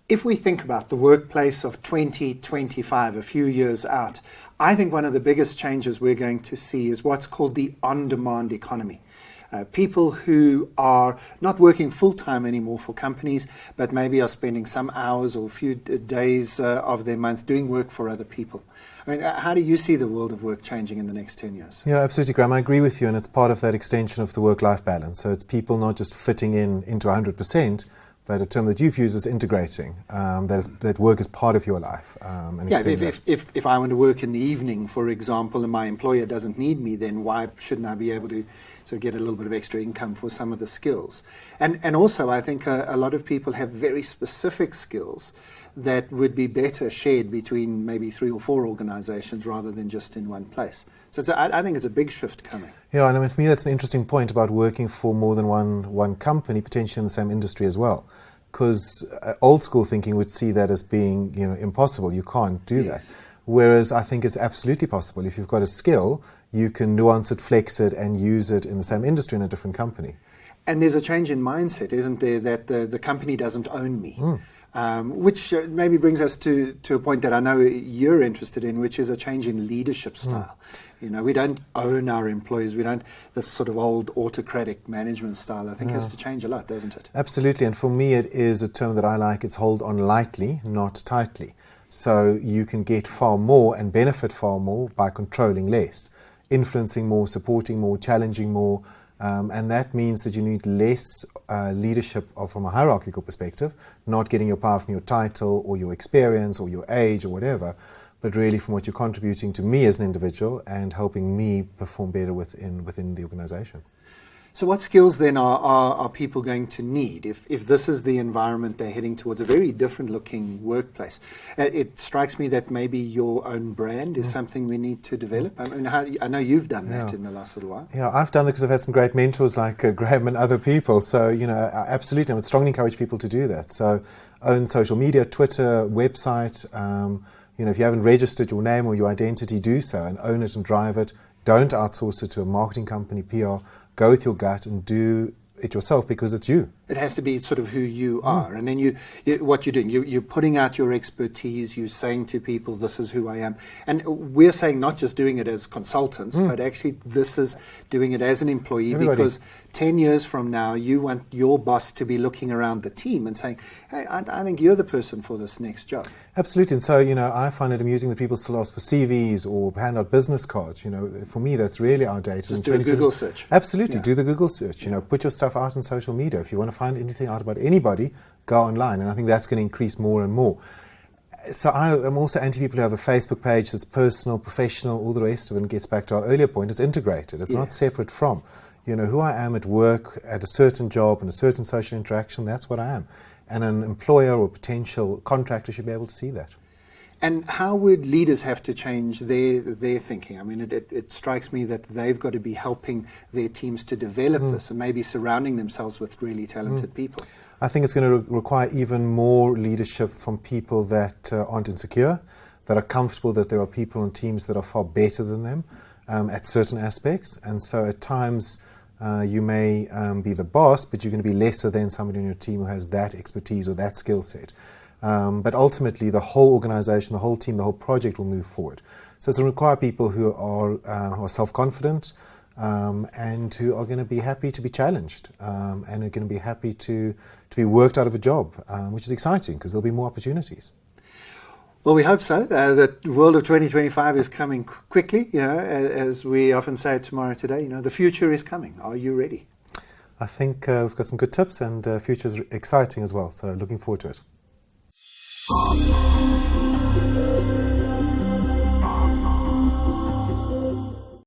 If we think about the workplace of 2025, a few years out, I think one of the biggest changes we're going to see is what's called the on-demand economy. People who are not working full-time anymore for companies, but maybe are spending some hours or a few days of their month doing work for other people. I mean, how do you see the world of work changing in the next 10 years? Yeah, absolutely, Graeme. I agree with you, and it's part of that extension of the work-life balance. So it's people not just fitting into 100%, but a term that you've used is integrating, that work is part of your life. If I want to work in the evening, for example, and my employer doesn't need me, then why shouldn't I be able to sort of get a little bit of extra income for some of the skills? And also, I think a lot of people have very specific skills that would be better shared between maybe 3 or 4 organizations rather than just in one place. So I think it's a big shift coming. Yeah, and I mean, for me, that's an interesting point about working for more than one company, potentially in the same industry as well. Because old school thinking would see that as being, impossible. You can't do that. Whereas I think it's absolutely possible. If you've got a skill, you can nuance it, flex it, and use it in the same industry in a different company. And there's a change in mindset, isn't there, that the company doesn't own me. Which maybe brings us to a point that I know you're interested in, which is a change in leadership style. We don't own our employees. We don't, this sort of old autocratic management style, I think, has to change a lot, doesn't it? Absolutely. And for me, it is a term that I like. It's hold on lightly, not tightly. So you can get far more and benefit far more by controlling less, influencing more, supporting more, challenging more. And that means that you need less leadership from a hierarchical perspective, not getting your power from your title or your experience or your age or whatever, but really from what you're contributing to me as an individual and helping me perform better within the organization. So what skills then are people going to need if this is the environment they're heading towards, a very different looking workplace? It strikes me that maybe your own brand is something we need to develop. I mean, I know you've done that in the last little while. Yeah, I've done that because I've had some great mentors like Graeme and other people. So, absolutely, I would strongly encourage people to do that. So own social media, Twitter, website. If you haven't registered your name or your identity, do so and own it and drive it. Don't outsource it to a marketing company, PR. Go with your gut and do it yourself because it's you. It has to be sort of who you are. And then what you're doing, you're putting out your expertise, you're saying to people, this is who I am. And we're saying not just doing it as consultants, but actually this is doing it as an employee. Everybody. Because 10 years from now, you want your boss to be looking around the team and saying, hey, I think you're the person for this next job. Absolutely. And so, I find it amusing that people still ask for CVs or hand out business cards. For me, that's really outdated. Just do a Google search. Absolutely. Yeah. Do the Google search. Put your stuff out on social media. If you want to find anything out about anybody, go online. And I think that's going to increase more and more. So I'm also anti people who have a Facebook page that's personal, professional, all the rest of it, and gets back to our earlier point. It's integrated. It's not separate from. Who I am at work, at a certain job and a certain social interaction, that's what I am. And an employer or potential contractor should be able to see that. And how would leaders have to change their thinking? I mean, it strikes me that they've got to be helping their teams to develop this and maybe surrounding themselves with really talented people. I think it's going to require even more leadership from people that aren't insecure, that are comfortable that there are people on teams that are far better than them at certain aspects. And so at times you may be the boss, but you're going to be lesser than somebody on your team who has that expertise or that skill set. But ultimately, the whole organization, the whole team, the whole project will move forward. So it's going to require people who are self-confident and who are going to be happy to be challenged and are going to be happy to be worked out of a job, which is exciting because there'll be more opportunities. Well, we hope so. The world of 2025 is coming quickly. As we often say at Tomorrow Today, the future is coming. Are you ready? I think we've got some good tips, and future is exciting as well. So looking forward to it.